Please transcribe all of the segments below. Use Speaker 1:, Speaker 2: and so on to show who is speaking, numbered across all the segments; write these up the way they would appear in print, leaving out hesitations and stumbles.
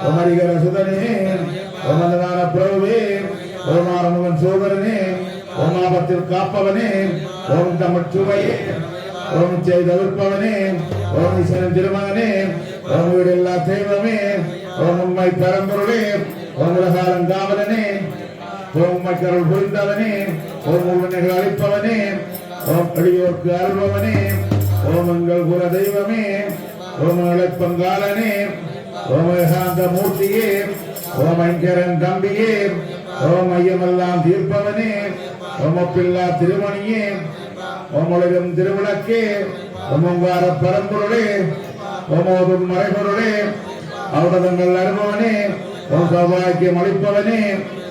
Speaker 1: ஓம் ஹரிகர சுதனே ஓம் அன்னதான பிரபுவே ஓம் ஆறுமுகன் சோதரனே ஓம் ஆபத்தில் காப்பவனே ஓம் தமிழ் சுவையே ஓம் செய்தவிற்பவனே ஓம் ஈஸ்வரன் திருமகனே ஓம் வீடெல்லா தெய்வமே ஓம் உண்மை பரம்பொருளே ஓம் உலகாலம் காவலனே ஓம் உண்மை கருள் புரிந்தவனே ஓம் உண்மைகள் அளிப்பவனே ஓம் அடியோர்க்கு அருள்பவனே ஓம் எங்கள் குல தெய்வமே ஓம் இழப்பங்காலனே ஓம் ஏகாந்த மூர்த்தியே ஓம் ஐங்கரன் தம்பியே ஓம் ஐயமெல்லாம் தீர்ப்பவனே ஓம் ஒப்பில்லா திருமணியே ஓம் உலகம் திருவிளக்கே ஓம் ஓங்கார பரம்பொருளே ஓம் ஓதும் மறைபொருளே அவடதங்கள் அனுபவனே ஓம் சௌபாக்கியம் அளிப்பவனே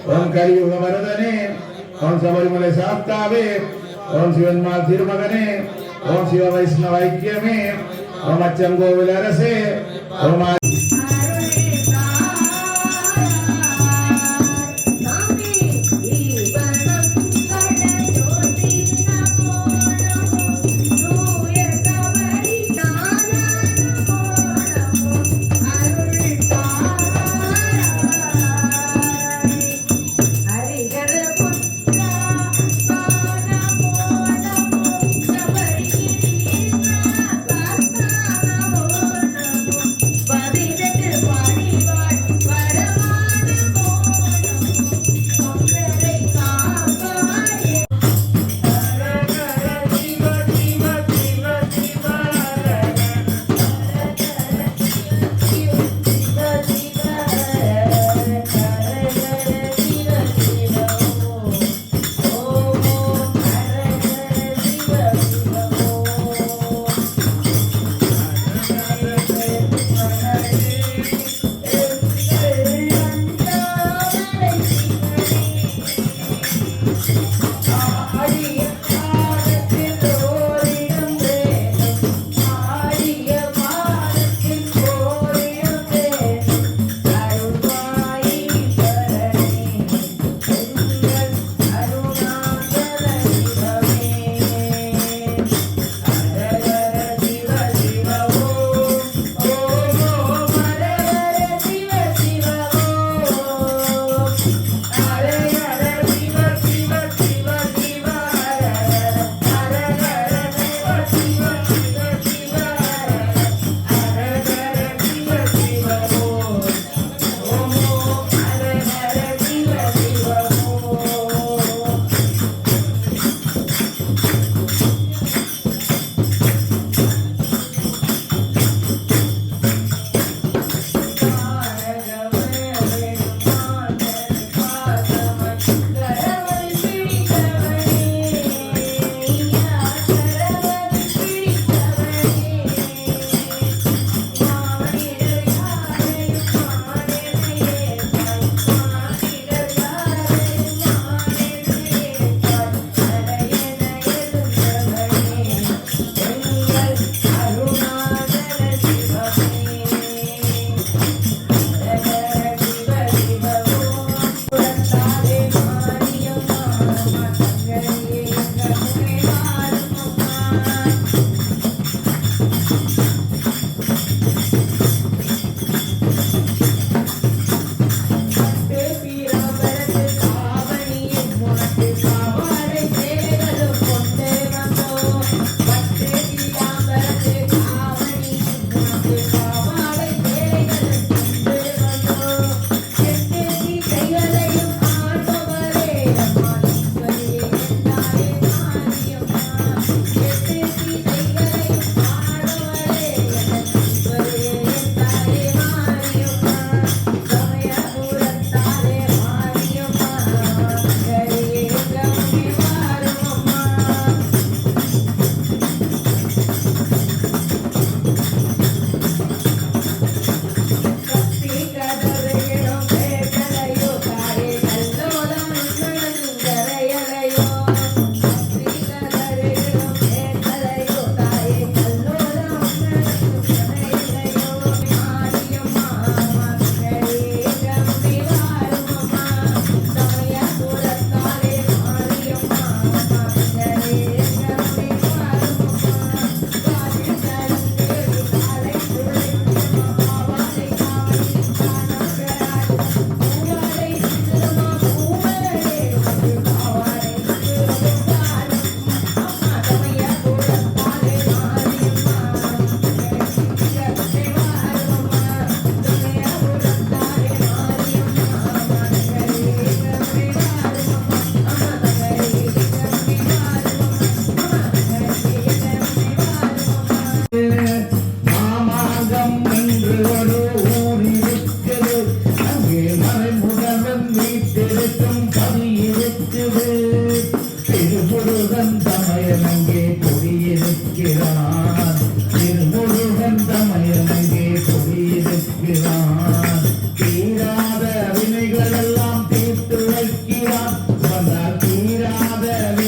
Speaker 1: ஓம் கலியுக வரதனே ஓம் சபரிமலை சாஸ்தாவே ஓம் சிவன்மால் திருமகனே ஓம் சிவ வைஷ்ணவ ஐக்கியமே ஓம் அச்சங்கோவில் அரசே ஓம்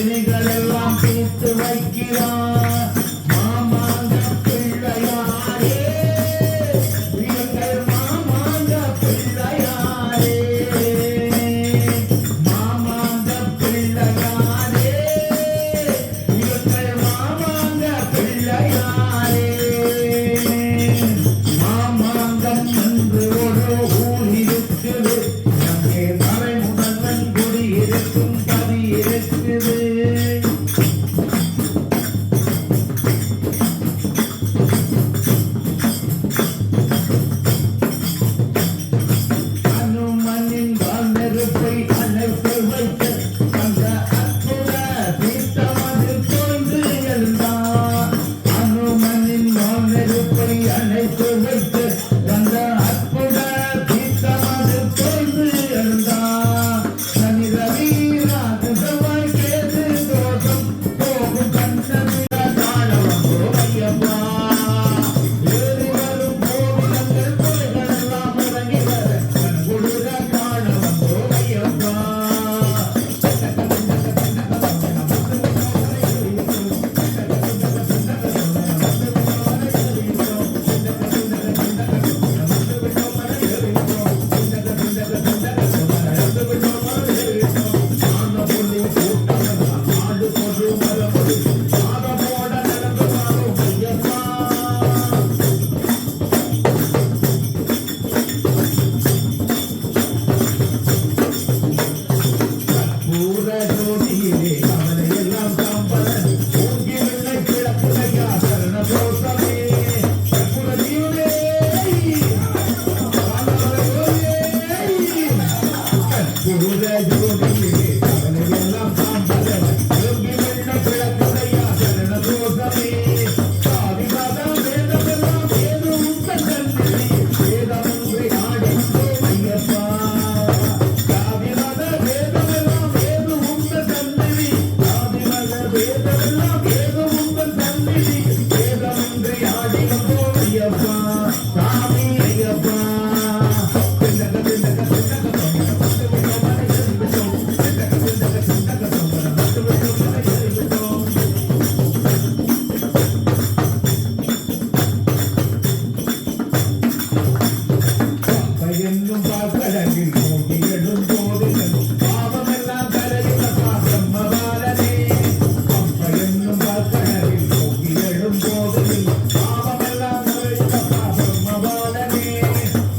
Speaker 1: வினைகள் எல்லாம் தீர்த்து வைக்கிறார் மாமாங்க பிள்ளையாரே எங்கள் மாமாங்க பிள்ளையாரே மாமாங்க பிள்ளையாரே எங்கள் மாமாங்க பிள்ளையாரே மாமாங்கம் என்று ஒரு ஊர் இருக்குது அங்கே மறை முதல்வன் குடி இருக்கும் பதி இருக்குது அனுமனின் வாழ்நெருப்பை அணைத்து வைத்த அந்த அற்புத தீர்த்தமதில் தோன்று எழுந்தார் அனுமனின் வாழ்நெருப்பை அணைத்து வைத்து அந்த அற்புத தீர்த்தமதில் தோன்று எழுந்தார் சனி ரவி ராகு செவ்வாய் கேது தோஷம் போகும் கண்ணமிட காணவந்தோ ஐயப்பா ஏறி வரும் கோவிலங்கள் கொலைகளெல்லாம் இறங்கி வர கண்குளிர காணவந்தோ ஐயப்பா பூரஜோதியிலே அவனையெல்லாம் காம்பரன் ஓங்கி வெள்ளை கிழக்குலையா சரண தோஷமே கற்புரஜீவனே பூரஜோதியிலே அவனையெல்லாம் காம்பரன் ஓங்கி வெள்ளை கிழக்குலையா சரண தோஷமே சாதிவாத வேதமெல்லாம் ஏதும் கண்டனி வேதமொன்றை ஆடிந்தோ ஐயப்பா சாதிவாத வேதமெல்லாம் ஏதும் உங்கள் தந்தை சாதிவாத வேதமெல்லாம் ஏதும் உங்கள் தந்தை வேதமொன்றை ஆடிந்தோ ஐயப்பா சாமி ஐயப்பா என்னும் பாக்கடலில் மூடி எழும் போதிலும் பாவமெல்லாம் கரையுற பிரம்மபாலனே அம்ப என்னும் பாக்கடலில் மூடி எழும் போதிலும் பாவமெல்லாம் கரையுற பிரம்மபாலனே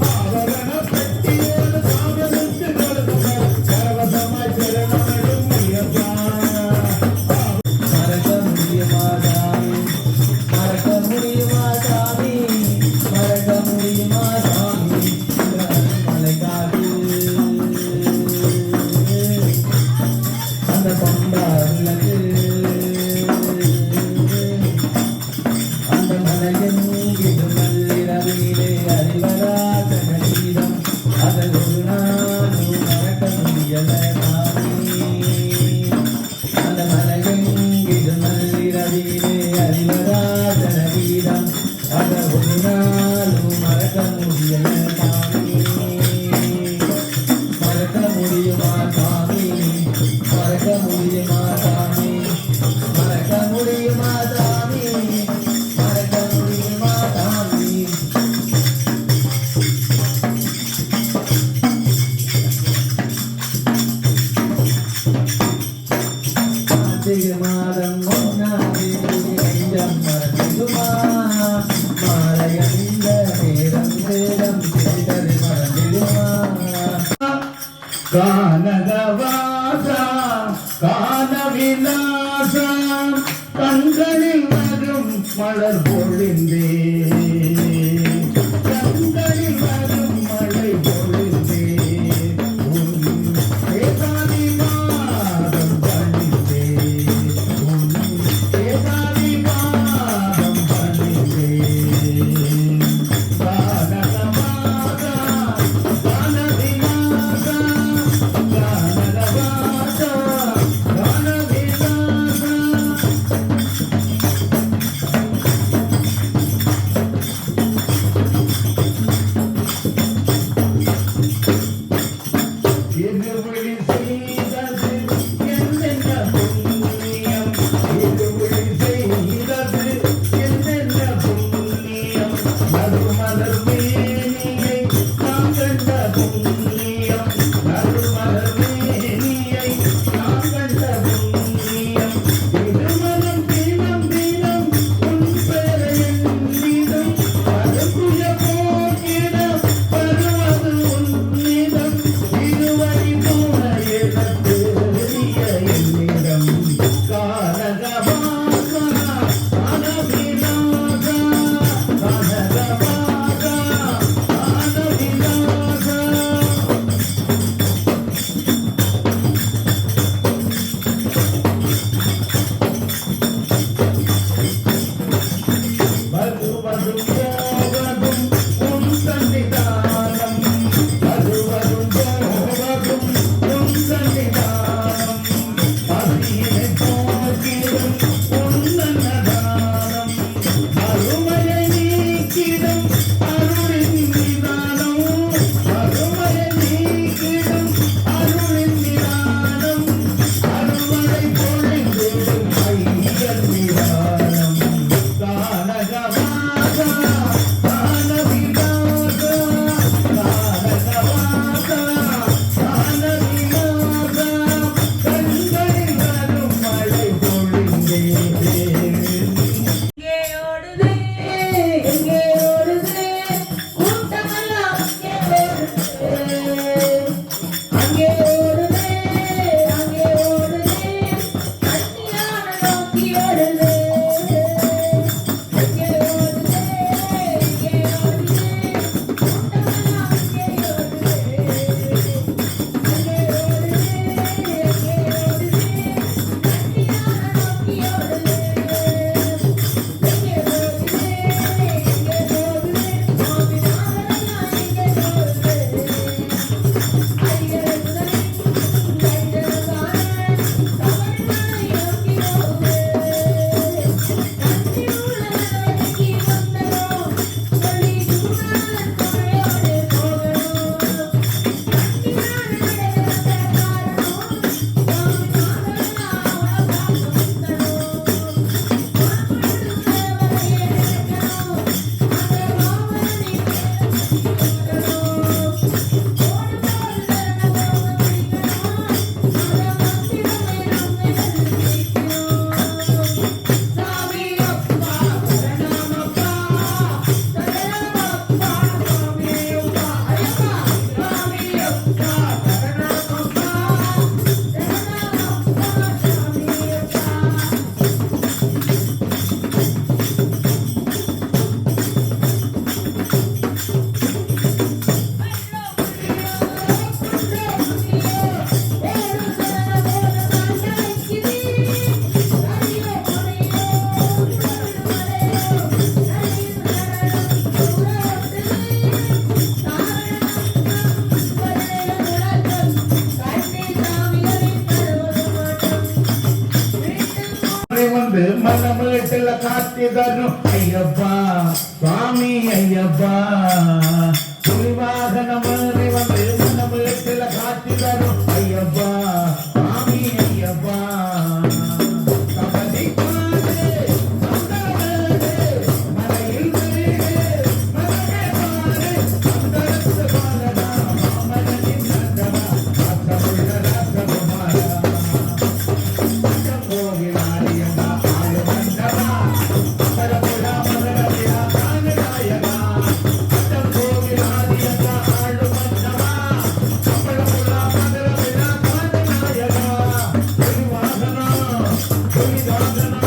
Speaker 1: ஆவரண பெட்டியோடு சாதனுக்கு கொடுக்கும் சர்வசமாய் சரணமிடும் ஐயப்பா மறக்க முடியுமா சாமி மறக்க முடியுமா சாமி மறக்க முடியுமா சாமி மலைக்காது அந்த கொண்டாடுறது அந்த மலையின் நள்ளிரவிலே அறிவராத கீதம் அதை ஒரு நாளும் மறக்க முடியல சாமி அந்த மலையின் நள்ளிரவிலே அறிவராத கீதம் அதை ஒரு நாளும் மறக்க முடியல சாமி மறக்க முடியுமா சாமி மறக்க முடியுமா சாமி மறக்க முடியுமா சாமி மறக்க முடியுமா சாமி கார்த்திகை மாதம் ஒன்றாம் தேதி நெஞ்சம் மறந்திடுமா மாலை அணிந்த நேரம் வேதம் செய்தது மறந்திடுமா கானகவாசா கானவிலாசா கண்களில் வரும் மலர் பொழிந்தே கண்களில் வரும் மழை பொழிந்தே உன் ஏகாதி மாதம் பணிந்தே உன் ஏகாதி மாதம் பணிந்தே கானகவாசா கானவிலாசா கானகவாசா கானவிலாசா ಮನಮೀಟಲ ಕಾತಿದನು ಅಯ್ಯಪ್ಪ ಸ್ವಾಮಿ ಅಯ್ಯಪ್ಪ ಹುಲಿವಾಹನ ಮರಿ ಬಂದು ಮನಮೀಟಲ ಕಾತಿದನು ಅಯ್ಯಪ್ಪ ಸ್ವಾಮಿ ಅಯ್ಯಪ್ಪ Thank you.